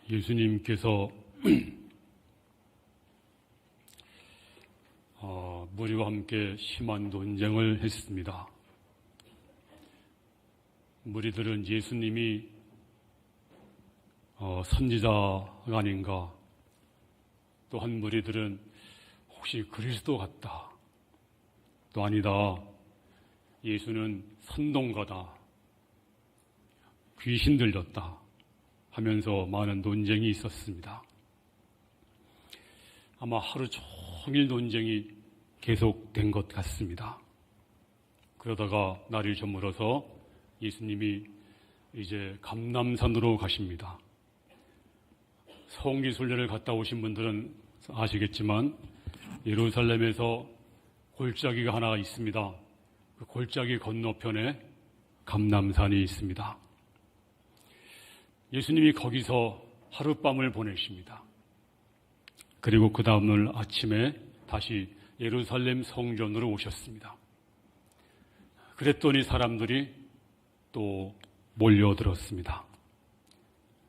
예수님께서 무리와 함께 심한 논쟁을 했습니다. 무리들은 예수님이 선지자가 아닌가, 또한 무리들은 혹시 그리스도 같다, 또 아니다, 예수는 선동가다, 귀신 들렸다 하면서 많은 논쟁이 있었습니다. 아마 하루 종일 논쟁이 계속된 것 같습니다. 그러다가 날이 저물어서 예수님이 이제 감람산으로 가십니다. 성지순례를 갔다 오신 분들은 아시겠지만 예루살렘에서 골짜기가 하나 있습니다. 그 골짜기 건너편에 감람산이 있습니다. 예수님이 거기서 하룻밤을 보내십니다. 그리고 그 다음날 아침에 다시 예루살렘 성전으로 오셨습니다. 그랬더니 사람들이 또 몰려들었습니다.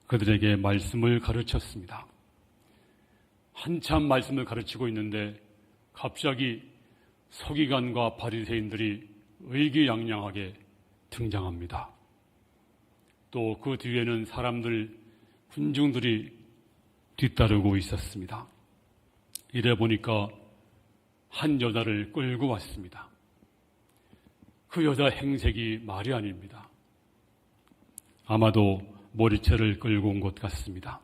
그들에게 말씀을 가르쳤습니다. 한참 말씀을 가르치고 있는데 갑자기 서기관과 바리새인들이 의기양양하게 등장합니다. 또 그 뒤에는 사람들, 군중들이 뒤따르고 있었습니다. 이래 보니까 한 여자를 끌고 왔습니다. 그 여자 행색이 말이 아닙니다. 아마도 머리채를 끌고 온 것 같습니다.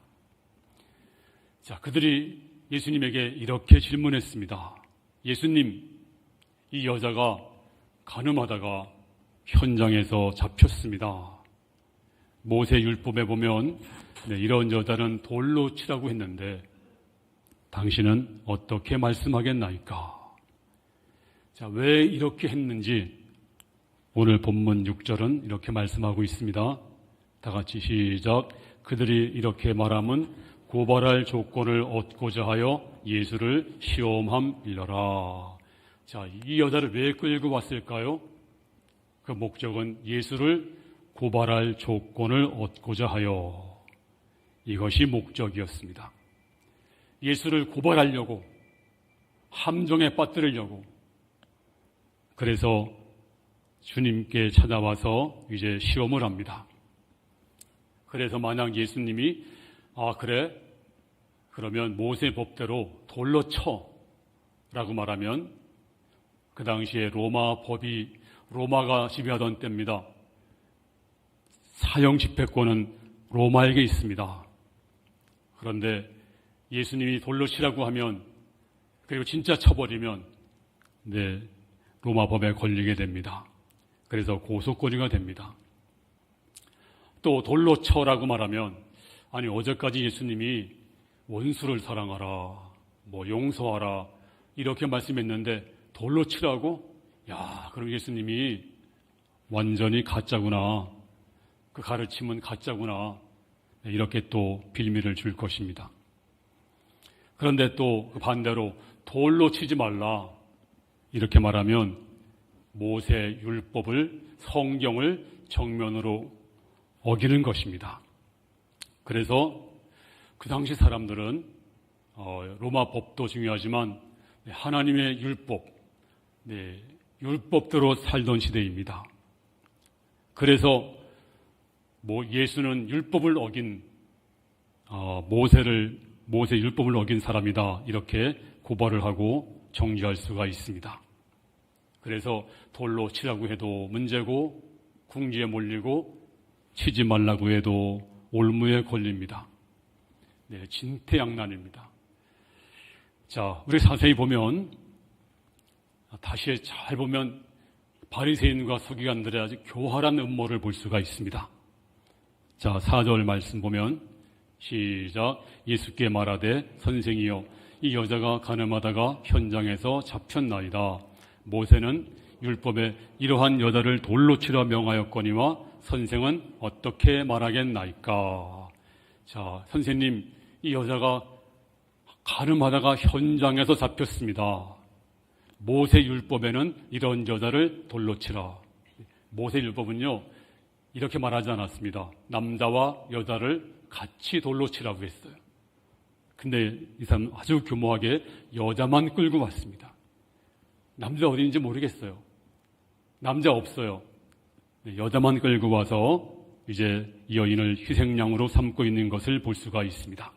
자, 그들이 예수님에게 이렇게 질문했습니다. 예수님, 이 여자가 간음하다가 현장에서 잡혔습니다. 모세 율법에 보면 이런 여자는 돌로 치라고 했는데 당신은 어떻게 말씀하겠나이까? 자, 왜 이렇게 했는지 오늘 본문 6절은 이렇게 말씀하고 있습니다. 다 같이 시작. 그들이 이렇게 말하면 고발할 조건을 얻고자 하여 예수를 시험함이러라. 자, 이 여자를 왜 끌고 왔을까요? 그 목적은 예수를 고발할 조건을 얻고자 하여, 이것이 목적이었습니다. 예수를 고발하려고, 함정에 빠뜨리려고. 그래서 주님께 찾아와서 이제 시험을 합니다. 그래서 만약 예수님이 그래? 그러면 모세 법대로 돌로 쳐 라고 말하면, 그 당시에 로마가 지배하던 때입니다. 사형 집행권은 로마에게 있습니다. 그런데 예수님이 돌로 치라고 하면, 그리고 진짜 쳐버리면 로마 법에 걸리게 됩니다. 그래서 고소거리가 됩니다. 또 돌로 쳐라고 말하면, 아니 어제까지 예수님이 원수를 사랑하라, 용서하라 이렇게 말씀했는데 돌로 치라고? 야, 그럼 예수님이 완전히 가짜구나, 그 가르침은 가짜구나, 이렇게 또 빌미를 줄 것입니다. 그런데 또 반대로 돌로 치지 말라 이렇게 말하면 모세 율법을, 성경을 정면으로 어기는 것입니다. 그래서 그 당시 사람들은 로마 법도 중요하지만 하나님의 율법, 율법대로 살던 시대입니다. 그래서 예수는 율법을 어긴 모세 율법을 어긴 사람이다 이렇게 고발을 하고 정죄할 수가 있습니다. 그래서 돌로 치라고 해도 문제고, 궁지에 몰리고, 치지 말라고 해도 올무에 걸립니다. 진퇴양난입니다. 자, 우리 자세히 보면, 다시 잘 보면 바리새인과 서기관들의 아주 교활한 음모를 볼 수가 있습니다. 자, 4절 말씀 보면 시작. 예수께 말하되 선생이여, 이 여자가 간음하다가 현장에서 잡혔나이다. 모세는 율법에 이러한 여자를 돌로 치라 명하였거니와 선생은 어떻게 말하겠나이까? 자, 선생님, 이 여자가 간음하다가 현장에서 잡혔습니다. 모세 율법에는 이런 여자를 돌로 치라. 모세 율법은요, 이렇게 말하지 않았습니다. 남자와 여자를 같이 돌로 치라고 했어요. 근데 이 사람 아주 교묘하게 여자만 끌고 왔습니다. 남자 어디 있는지 모르겠어요. 남자 없어요. 여자만 끌고 와서 이제 이 여인을 희생양으로 삼고 있는 것을 볼 수가 있습니다.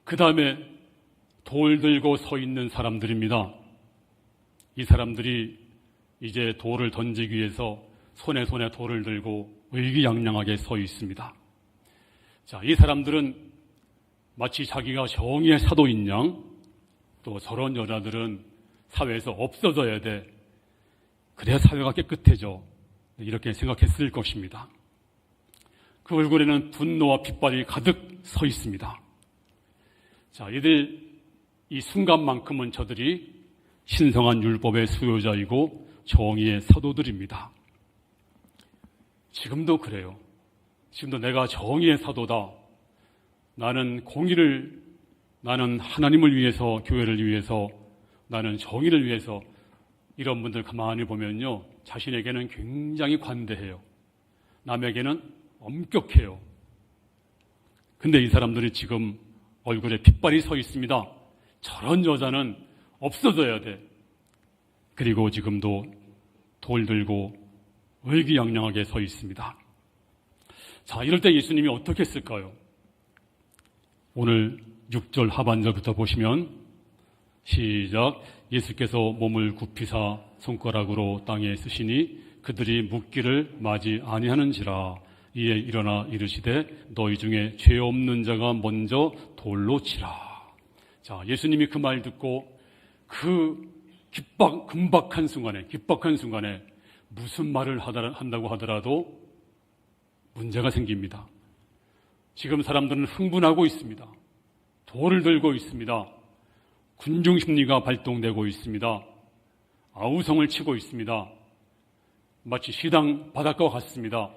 그 다음에 돌 들고 서 있는 사람들입니다. 이 사람들이 이제 돌을 던지기 위해서 손에 돌을 들고 의기양양하게 서 있습니다. 자, 이 사람들은 마치 자기가 정의의 사도인 양, 또 저런 여자들은 사회에서 없어져야 돼. 그래야 사회가 깨끗해져. 이렇게 생각했을 것입니다. 그 얼굴에는 분노와 핏발이 가득 서 있습니다. 자, 이 순간만큼은 저들이 신성한 율법의 수요자이고 정의의 사도들입니다. 지금도 그래요. 지금도 내가 정의의 사도다. 나는 나는 하나님을 위해서, 교회를 위해서, 나는 정의를 위해서, 이런 분들 가만히 보면요, 자신에게는 굉장히 관대해요. 남에게는 엄격해요. 근데 이 사람들이 지금 얼굴에 핏발이 서 있습니다. 저런 여자는 없어져야 돼. 그리고 지금도 돌 들고 의기양양하게 서 있습니다. 자, 이럴 때 예수님이 어떻게 했을까요? 오늘 6절 하반절부터 보시면 시작. 예수께서 몸을 굽히사 손가락으로 땅에 쓰시니 그들이 묻기를 마지 아니하는지라. 이에 일어나 이르시되 너희 중에 죄 없는 자가 먼저 돌로 치라. 자, 예수님이 그 말 듣고 그 긴박한 순간에 무슨 말을 한다고 하더라도 문제가 생깁니다. 지금 사람들은 흥분하고 있습니다. 돌을 들고 있습니다. 군중 심리가 발동되고 있습니다. 아우성을 치고 있습니다. 마치 시당 바닷가와 같습니다.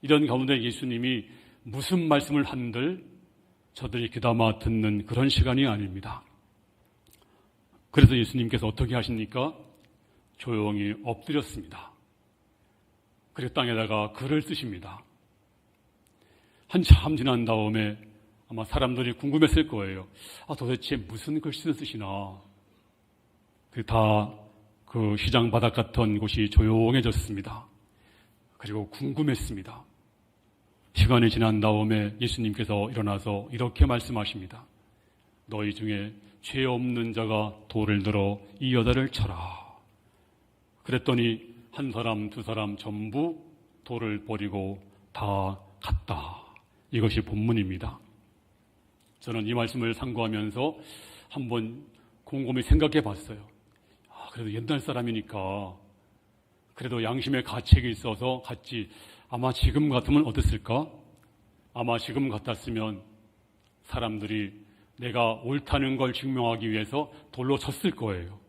이런 가운데 예수님이 무슨 말씀을 한들 저들이 귀담아 듣는 그런 시간이 아닙니다. 그래서 예수님께서 어떻게 하십니까? 조용히 엎드렸습니다. 그리고 땅에다가 글을 쓰십니다. 한참 지난 다음에 아마 사람들이 궁금했을 거예요. 도대체 무슨 글씨를 쓰시나? 그 시장 바닥 같은 곳이 조용해졌습니다. 그리고 궁금했습니다. 시간이 지난 다음에 예수님께서 일어나서 이렇게 말씀하십니다. 너희 중에 죄 없는 자가 돌을 들어 이 여자를 쳐라. 그랬더니 한 사람, 두 사람 전부 돌을 버리고 다 갔다. 이것이 본문입니다. 저는 이 말씀을 상고하면서 한번 곰곰이 생각해 봤어요. 그래도 옛날 사람이니까 그래도 양심의 가책이 있어서 갔지. 아마 지금 같으면 어땠을까? 아마 지금 같았으면 사람들이 내가 옳다는 걸 증명하기 위해서 돌로 쳤을 거예요.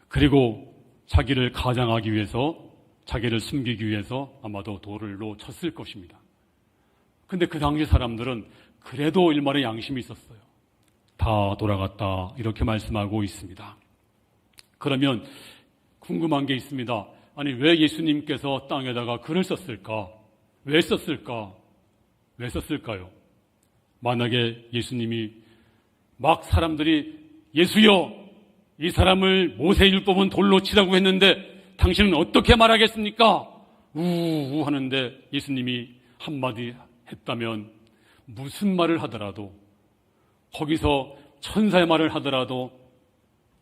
그리고 자기를 가장하기 위해서, 자기를 숨기기 위해서 아마도 돌로 쳤을 것입니다. 근데 그 당시 사람들은 그래도 일말의 양심이 있었어요. 다 돌아갔다 이렇게 말씀하고 있습니다. 그러면 궁금한 게 있습니다. 아니, 왜 예수님께서 땅에다가 글을 썼을까? 왜 썼을까? 왜 썼을까요? 만약에 예수님이 막 사람들이 예수여, 이 사람을 모세율법은 돌로 치라고 했는데 당신은 어떻게 말하겠습니까? 우우 하는데 예수님이 한마디 했다면 무슨 말을 하더라도, 거기서 천사의 말을 하더라도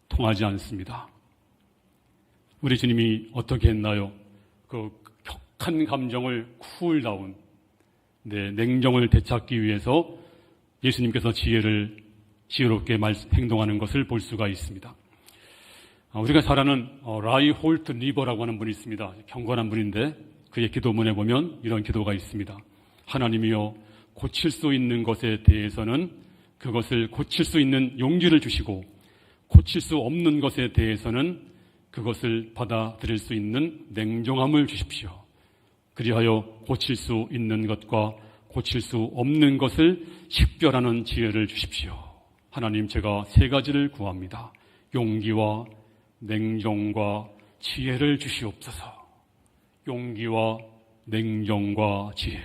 통하지 않습니다. 우리 주님이 어떻게 했나요? 그 격한 감정을 쿨다운, 냉정을 되찾기 위해서 예수님께서 지혜롭게 행동하는 것을 볼 수가 있습니다. 우리가 잘 아는 라이 홀트 리버라고 하는 분이 있습니다. 경건한 분인데 그의 기도문에 보면 이런 기도가 있습니다. 하나님이여, 고칠 수 있는 것에 대해서는 그것을 고칠 수 있는 용기를 주시고, 고칠 수 없는 것에 대해서는 그것을 받아들일 수 있는 냉정함을 주십시오. 그리하여 고칠 수 있는 것과 고칠 수 없는 것을 식별하는 지혜를 주십시오. 하나님, 제가 세 가지를 구합니다. 용기와 냉정과 지혜를 주시옵소서. 용기와 냉정과 지혜.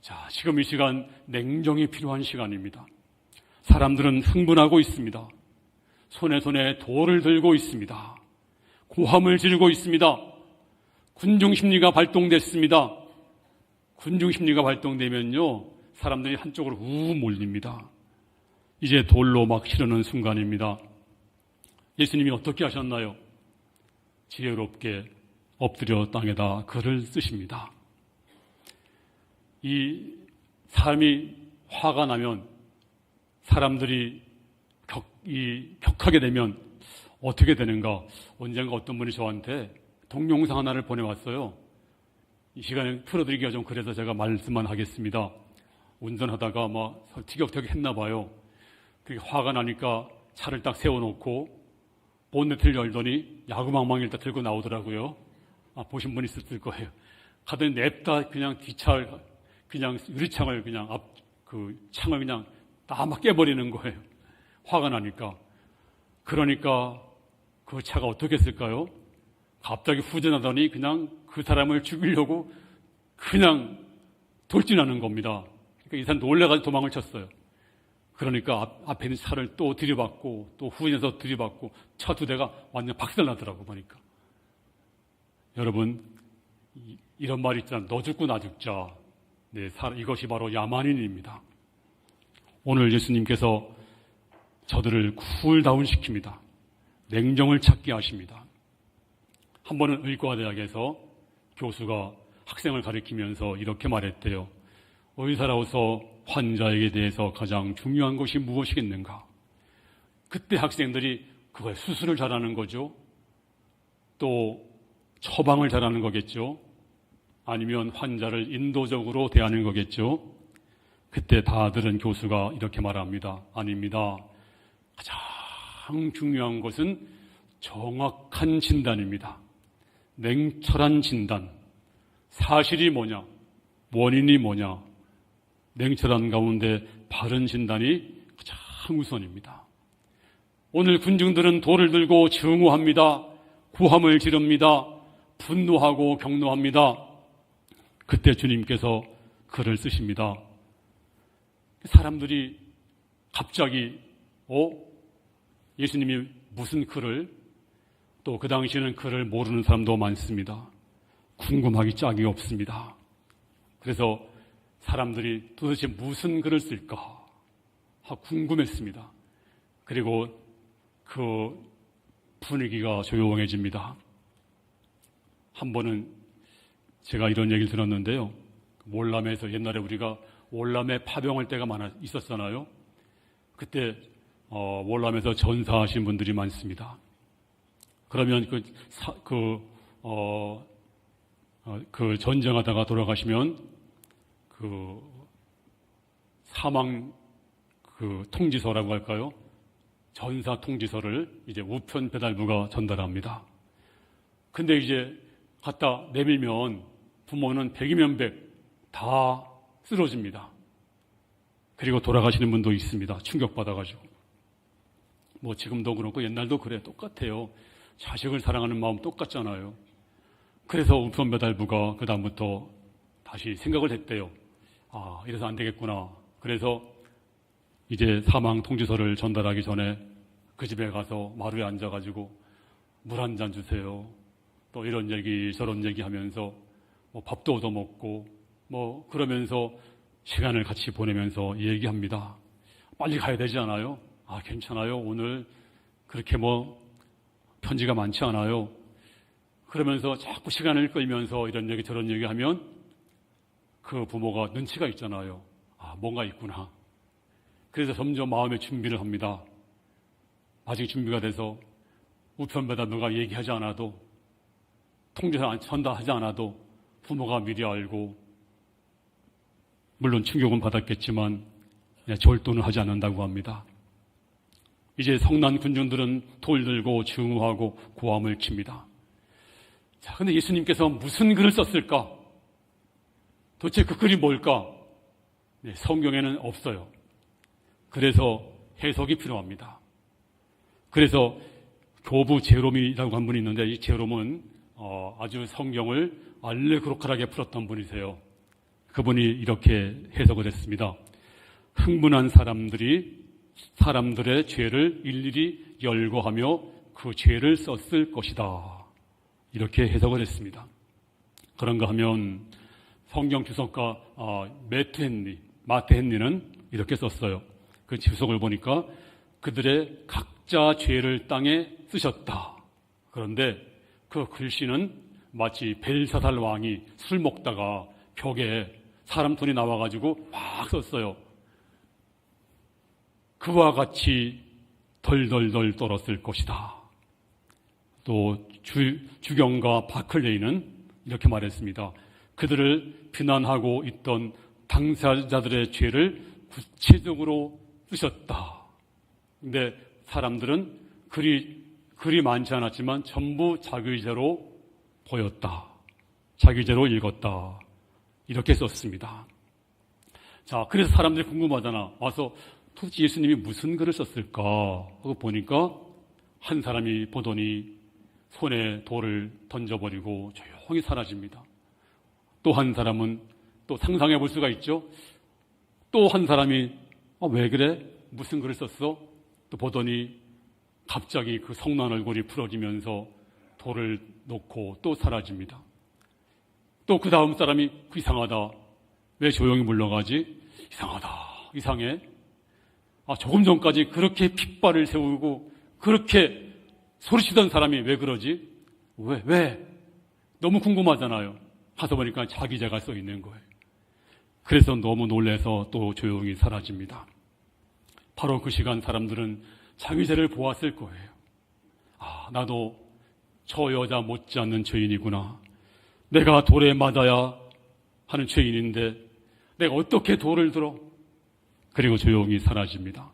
자, 지금 이 시간 냉정이 필요한 시간입니다. 사람들은 흥분하고 있습니다. 손에 돌을 들고 있습니다. 고함을 지르고 있습니다. 군중심리가 발동됐습니다. 군중심리가 발동되면요, 사람들이 한쪽으로 몰립니다. 이제 돌로 막 치르는 순간입니다. 예수님이 어떻게 하셨나요? 지혜롭게 엎드려 땅에다 글을 쓰십니다. 이 사람이 화가 나면, 사람들이 격하게 되면 어떻게 되는가? 언젠가 어떤 분이 저한테 동영상 하나를 보내왔어요. 이 시간에 틀어드리기가 좀 그래서 제가 말씀만 하겠습니다. 운전하다가 막 티격태격 했나 봐요. 그게 화가 나니까 차를 딱 세워놓고 본네트를 열더니 야구망망을 딱 들고 나오더라고요. 보신 분 있을 거예요. 가더니 냅다 그냥 뒷차를, 그냥 유리창을 그냥 창을 그냥 다 막 깨버리는 거예요. 화가 나니까. 그러니까 그 차가 어떻게 했을까요? 갑자기 후진하더니 그냥 그 사람을 죽이려고 그냥 돌진하는 겁니다. 그러니까 이 사람 놀래가지고 도망을 쳤어요. 그러니까 앞에 있는 차를 또 들이받고 또 후진해서 들이받고 차 두 대가 완전 박살나더라고 보니까. 여러분, 이런 말이 있잖아요. 너 죽고 나 죽자. 네, 이것이 바로 야만인입니다. 오늘 예수님께서 저들을 쿨다운 시킵니다. 냉정을 찾게 하십니다. 한 번은 의과대학에서 교수가 학생을 가리키면서 이렇게 말했대요. 의사로서 환자에게 대해서 가장 중요한 것이 무엇이겠는가? 그때 학생들이 그거에 수술을 잘하는 거죠. 또 처방을 잘하는 거겠죠. 아니면 환자를 인도적으로 대하는 거겠죠. 그때 다 들은 교수가 이렇게 말합니다. 아닙니다. 가장 중요한 것은 정확한 진단입니다. 냉철한 진단. 사실이 뭐냐? 원인이 뭐냐? 냉철한 가운데 바른 진단이 가장 우선입니다. 오늘 군중들은 돌을 들고 증오합니다. 고함을 지릅니다. 분노하고 격노합니다. 그때 주님께서 글을 쓰십니다. 사람들이 갑자기 예수님이 무슨 글을, 또 그 당시에는 글을 모르는 사람도 많습니다. 궁금하기 짝이 없습니다. 그래서 사람들이 도대체 무슨 글을 쓸까 궁금했습니다. 그리고 그 분위기가 조용해집니다. 한 번은 제가 이런 얘기를 들었는데요. 월남에서 옛날에 우리가 월남에 파병할 때가 있었잖아요. 그때 월남에서 전사하신 분들이 많습니다. 그러면 그 전쟁하다가 돌아가시면 그 사망 통지서라고 할까요? 전사 통지서를 이제 우편 배달부가 전달합니다. 근데 이제 갖다 내밀면 부모는 100이면 100 다 쓰러집니다. 그리고 돌아가시는 분도 있습니다. 충격받아가지고. 뭐 지금도 그렇고 옛날도 그래. 똑같아요. 자식을 사랑하는 마음 똑같잖아요. 그래서 우편 배달부가 그 다음부터 다시 생각을 했대요. 이래서 안 되겠구나. 그래서 이제 사망 통지서를 전달하기 전에 그 집에 가서 마루에 앉아가지고 물 한 잔 주세요. 또 이런 얘기 저런 얘기 하면서 뭐 밥도 얻어먹고 뭐 그러면서 시간을 같이 보내면서 얘기합니다. 빨리 가야 되지 않아요? 괜찮아요. 오늘 그렇게 뭐 편지가 많지 않아요. 그러면서 자꾸 시간을 끌면서 이런 얘기 저런 얘기 하면 그 부모가 눈치가 있잖아요. 뭔가 있구나. 그래서 점점 마음의 준비를 합니다. 아직 준비가 돼서 우편배달 누가 얘기하지 않아도 통지서 전달하지 않아도 부모가 미리 알고 물론 충격은 받았겠지만 절도는 하지 않는다고 합니다. 이제 성난 군중들은 돌 들고 증오하고 고함을 칩니다. 자, 근데 예수님께서 무슨 글을 썼을까? 도대체 그 글이 뭘까? 성경에는 없어요. 그래서 해석이 필요합니다. 그래서 교부 제롬이라고 한 분이 있는데 이 제롬은 아주 성경을 알레그로칼하게 풀었던 분이세요. 그분이 이렇게 해석을 했습니다. 흥분한 사람들의 죄를 일일이 열거하며 그 죄를 썼을 것이다. 이렇게 해석을 했습니다. 그런가 하면 성경 주석가 마트 헨리는 이렇게 썼어요. 그 주석을 보니까 그들의 각자 죄를 땅에 쓰셨다. 그런데 그 글씨는 마치 벨사살 왕이 술 먹다가 벽에 사람 손이 나와가지고 막 썼어요. 그와 같이 덜덜덜 떨었을 것이다. 또 주경가 바클레이는 이렇게 말했습니다. 그들을 비난하고 있던 당사자들의 죄를 구체적으로 쓰셨다. 근데 사람들은 글이 많지 않았지만 전부 자기 죄로 보였다. 자기 죄로 읽었다. 이렇게 썼습니다. 자, 그래서 사람들이 궁금하잖아. 와서 도대체 예수님이 무슨 글을 썼을까 하고 보니까 한 사람이 보더니 손에 돌을 던져버리고 조용히 사라집니다. 또 한 사람은 또 상상해 볼 수가 있죠. 또 한 사람이 왜 그래? 무슨 글을 썼어? 또 보더니 갑자기 그 성난 얼굴이 풀어지면서 돌을 놓고 또 사라집니다. 또 그 다음 사람이 이상하다. 왜 조용히 물러가지? 이상해. 조금 전까지 그렇게 핏발을 세우고 그렇게 소리치던 사람이 왜 그러지? 왜? 너무 궁금하잖아요. 가서 보니까 자기 죄가 써 있는 거예요. 그래서 너무 놀라서 또 조용히 사라집니다. 바로 그 시간 사람들은 자기 죄를 보았을 거예요. 나도 저 여자 못지않는 죄인이구나. 내가 돌에 맞아야 하는 죄인인데 내가 어떻게 돌을 들어? 그리고 조용히 사라집니다.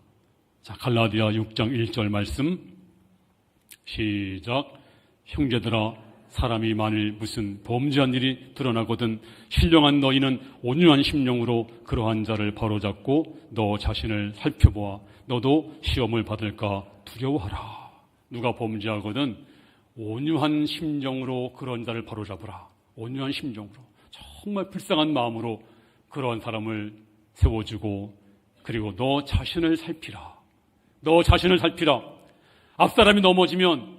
자, 갈라디아 6장 1절 말씀 시작. 형제들아, 사람이 만일 무슨 범죄한 일이 드러나거든 신령한 너희는 온유한 심령으로 그러한 자를 바로잡고 너 자신을 살펴보아 너도 시험을 받을까 두려워하라. 누가 범죄하거든 온유한 심정으로 그런 자를 바로잡으라. 온유한 심정으로 정말 불쌍한 마음으로 그러한 사람을 세워주고 그리고 너 자신을 살피라. 앞사람이 넘어지면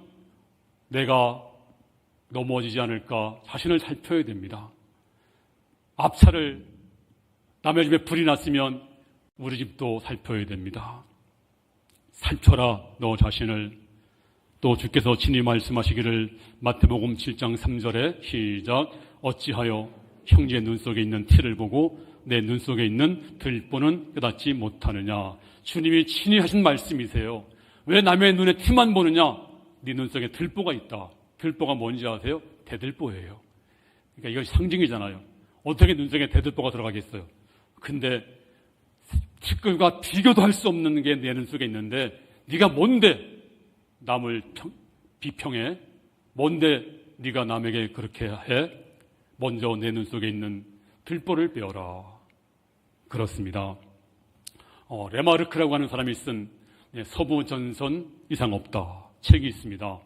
내가 넘어지지 않을까 자신을 살펴야 됩니다. 앞차를 남의 집에 불이 났으면 우리 집도 살펴야 됩니다. 살펴라 너 자신을. 또 주께서 친히 말씀하시기를 마태복음 7장 3절에 시작. 어찌하여 형제의 눈 속에 있는 티를 보고 내 눈 속에 있는 들보는 깨닫지 못하느냐. 주님이 친히 하신 말씀이세요. 왜 남의 눈에 티만 보느냐? 네 눈 속에 들보가 있다. 들보가 뭔지 아세요? 대들보예요. 그러니까 이건 상징이잖아요. 어떻게 눈 속에 대들보가 들어가겠어요? 근데 티끌과 비교도 할 수 없는 게 내 눈 속에 있는데 네가 뭔데 남을 비평해? 뭔데 네가 남에게 그렇게 해? 먼저 내 눈 속에 있는 들보를 빼어라. 그렇습니다. 레마르크라고 하는 사람이 쓴 서부전선 이상 없다 책이 있습니다.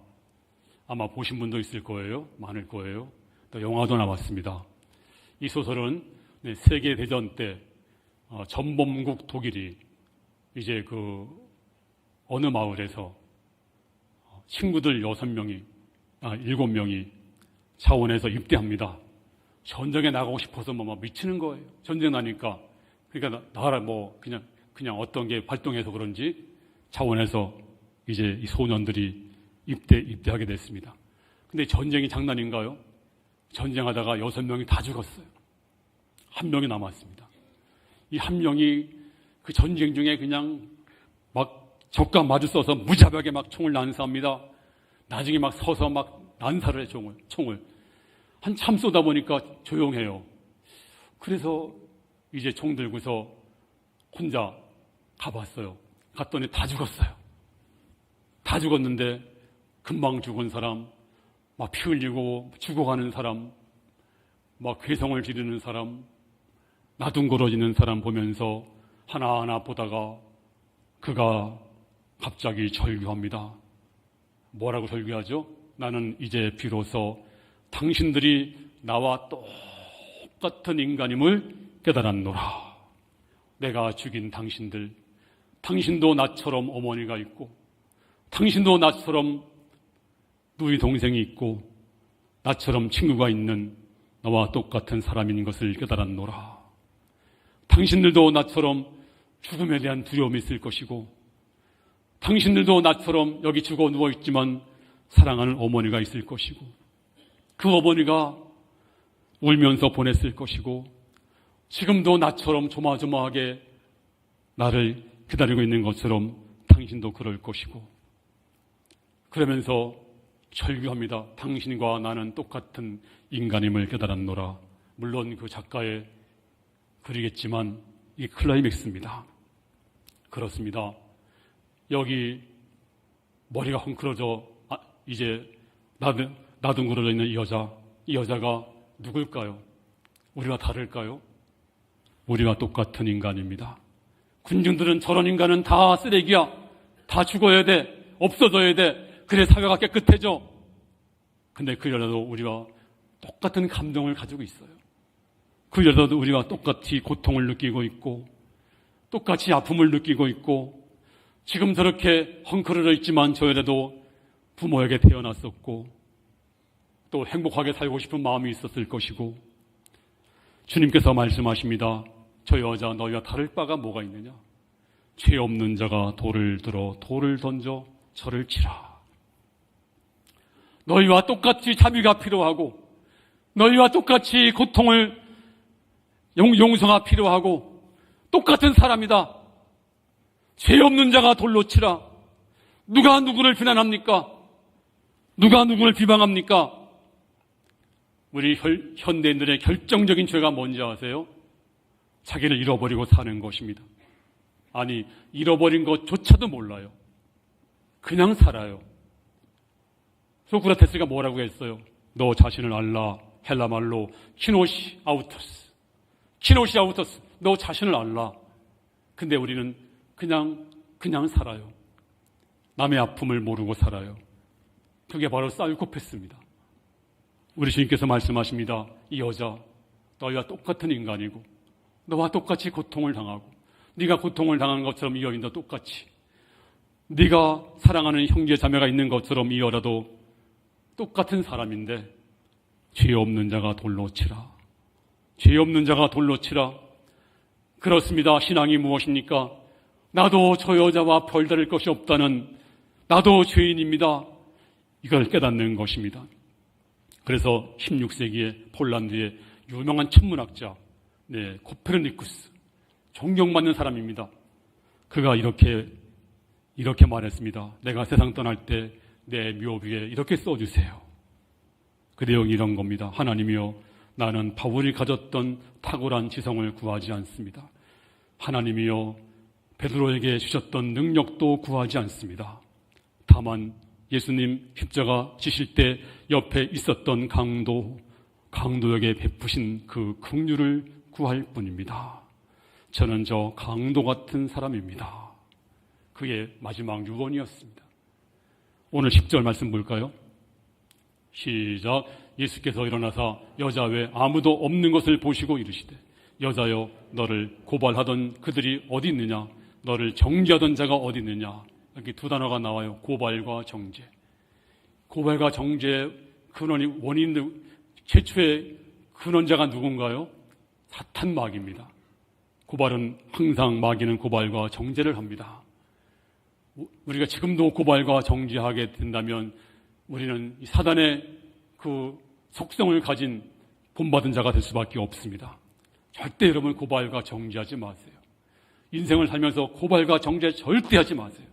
아마 보신 분도 있을 거예요. 많을 거예요. 또 영화도 나왔습니다. 이 소설은 세계대전 때 전범국 독일이 이제 그 어느 마을에서 친구들 7명이 차원에서 입대합니다. 전쟁에 나가고 싶어서 막 미치는 거예요. 전쟁 나니까. 그러니까 나라 그냥 어떤 게 발동해서 그런지 차원에서 이제 이 소년들이 입대하게 됐습니다. 근데 전쟁이 장난인가요? 전쟁하다가 6명이 다 죽었어요. 한 명이 남았습니다. 이 한 명이 그 전쟁 중에 그냥 막 적과 마주서서 무자비하게 막 총을 난사합니다. 나중에 막 서서 막 난사를 해 총을. 한참 쏘다 보니까 조용해요. 그래서 이제 총 들고서 혼자 가봤어요. 갔더니 다 죽었어요. 다 죽었는데 금방 죽은 사람, 막 피 흘리고 죽어가는 사람, 막 괴성을 지르는 사람, 나둥거러지는 사람 보면서 하나하나 보다가 그가 갑자기 절규합니다. 뭐라고 절규하죠? 나는 이제 비로소 당신들이 나와 똑같은 인간임을 깨달았노라. 내가 죽인 당신도 나처럼 어머니가 있고, 당신도 나처럼 누이 동생이 있고, 나처럼 친구가 있는 나와 똑같은 사람인 것을 깨달았노라. 당신들도 나처럼 죽음에 대한 두려움이 있을 것이고, 당신들도 나처럼 여기 죽어 누워있지만 사랑하는 어머니가 있을 것이고, 그 어머니가 울면서 보냈을 것이고, 지금도 나처럼 조마조마하게 나를 기다리고 있는 것처럼 당신도 그럴 것이고, 그러면서 절규합니다. 당신과 나는 똑같은 인간임을 깨달았노라. 물론 그 작가의 글이겠지만 이 클라이맥스입니다. 그렇습니다. 여기 머리가 헝클어져 이제 나둥그러져 있는 이 여자가 누굴까요? 우리와 다를까요? 우리와 똑같은 인간입니다. 군중들은 저런 인간은 다 쓰레기야. 다 죽어야 돼. 없어져야 돼. 그래 사회가 깨끗해져. 근데 그 여자도 우리와 똑같은 감동을 가지고 있어요. 그 여자도 우리와 똑같이 고통을 느끼고 있고, 똑같이 아픔을 느끼고 있고, 지금 저렇게 헝클어져 있지만 저 여자도 부모에게 태어났었고, 또 행복하게 살고 싶은 마음이 있었을 것이고, 주님께서 말씀하십니다. 저 여자 너희와 다를 바가 뭐가 있느냐? 죄 없는 자가 돌을 들어 돌을 던져 저를 치라. 너희와 똑같이 자비가 필요하고, 너희와 똑같이 고통을 용서가 필요하고, 똑같은 사람이다. 죄 없는 자가 돌로 치라. 누가 누구를 비난합니까? 누가 누구를 비방합니까? 우리 현대인들의 결정적인 죄가 뭔지 아세요? 자기를 잃어버리고 사는 것입니다. 아니, 잃어버린 것조차도 몰라요. 그냥 살아요. 소크라테스가 뭐라고 했어요? 너 자신을 알라. 헬라말로 키노시 아우토스. 너 자신을 알라. 근데 우리는 그냥 살아요. 남의 아픔을 모르고 살아요. 그게 바로 사이코패스입니다. 우리 주님께서 말씀하십니다. 이 여자 너희와 똑같은 인간이고, 너와 똑같이 고통을 당하고, 네가 고통을 당하는 것처럼 이 여인도 똑같이, 네가 사랑하는 형제 자매가 있는 것처럼 이 여자도 똑같은 사람인데, 죄 없는 자가 돌로 치라. 죄 없는 자가 돌로 치라. 그렇습니다. 신앙이 무엇입니까? 나도 저 여자와 별다를 것이 없다는, 나도 죄인입니다. 이걸 깨닫는 것입니다. 그래서 16세기에 폴란드의 유명한 천문학자 코페르니쿠스, 존경받는 사람입니다. 그가 이렇게 말했습니다. 내가 세상 떠날 때 내 묘비에 이렇게 써주세요. 그 내용이 이런 겁니다. 하나님이여, 나는 바울이 가졌던 탁월한 지성을 구하지 않습니다. 하나님이여, 베드로에게 주셨던 능력도 구하지 않습니다. 다만 예수님 십자가 지실 때 옆에 있었던 강도에게 베푸신 그 긍휼을 구할 뿐입니다. 저는 저 강도 같은 사람입니다. 그의 마지막 유언이었습니다. 오늘 10절 말씀 볼까요? 시작. 예수께서 일어나사 여자 외 아무도 없는 것을 보시고 이르시되, 여자여, 너를 고발하던 그들이 어디 있느냐? 너를 정죄하던 자가 어디 있느냐? 이렇게 두 단어가 나와요. 고발과 정죄. 고발과 정죄의 원인들, 최초의 근원자가 누군가요? 사탄 마귀입니다. 고발은 항상 마귀는 고발과 정죄를 합니다. 우리가 지금도 고발과 정죄하게 된다면 우리는 사단의 그 속성을 가진 본받은 자가 될 수밖에 없습니다. 절대 여러분 고발과 정죄하지 마세요. 인생을 살면서 고발과 정죄 절대 하지 마세요.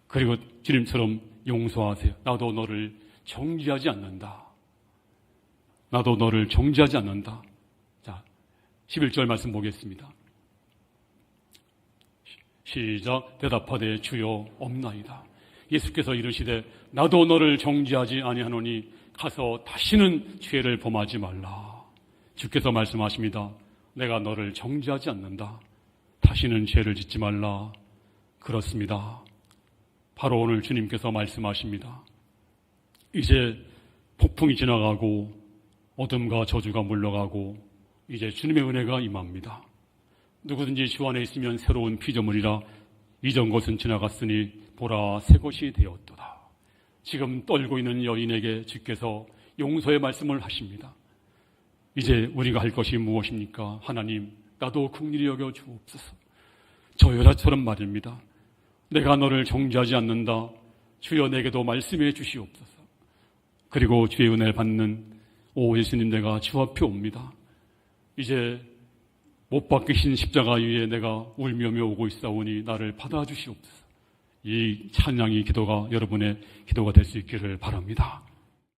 그리고 주님처럼 용서하세요. 나도 너를 정죄하지 않는다. 나도 너를 정죄하지 않는다. 자, 11절 말씀 보겠습니다. 시작. 대답하되 주여 없나이다. 예수께서 이르시되 나도 너를 정죄하지 아니하노니 가서 다시는 죄를 범하지 말라. 주께서 말씀하십니다. 내가 너를 정죄하지 않는다. 다시는 죄를 짓지 말라. 그렇습니다. 바로 오늘 주님께서 말씀하십니다. 이제 폭풍이 지나가고 어둠과 저주가 물러가고 이제 주님의 은혜가 임합니다. 누구든지 주 안에 있으면 새로운 피조물이라 이전 것은 지나갔으니 보라 새 것이 되었도다. 지금 떨고 있는 여인에게 주께서 용서의 말씀을 하십니다. 이제 우리가 할 것이 무엇입니까? 하나님, 나도 긍휼히 여겨 주옵소서. 저 여자처럼 말입니다. 내가 너를 정죄하지 않는다. 주여 내게도 말씀해 주시옵소서. 그리고 주의 은혜를 받는 오 예수님, 내가 주 앞에 옵니다. 이제 못 박히신 십자가 위에 내가 울며며 오고 있사오니 나를 받아주시옵소서. 이 찬양의 기도가 여러분의 기도가 될 수 있기를 바랍니다.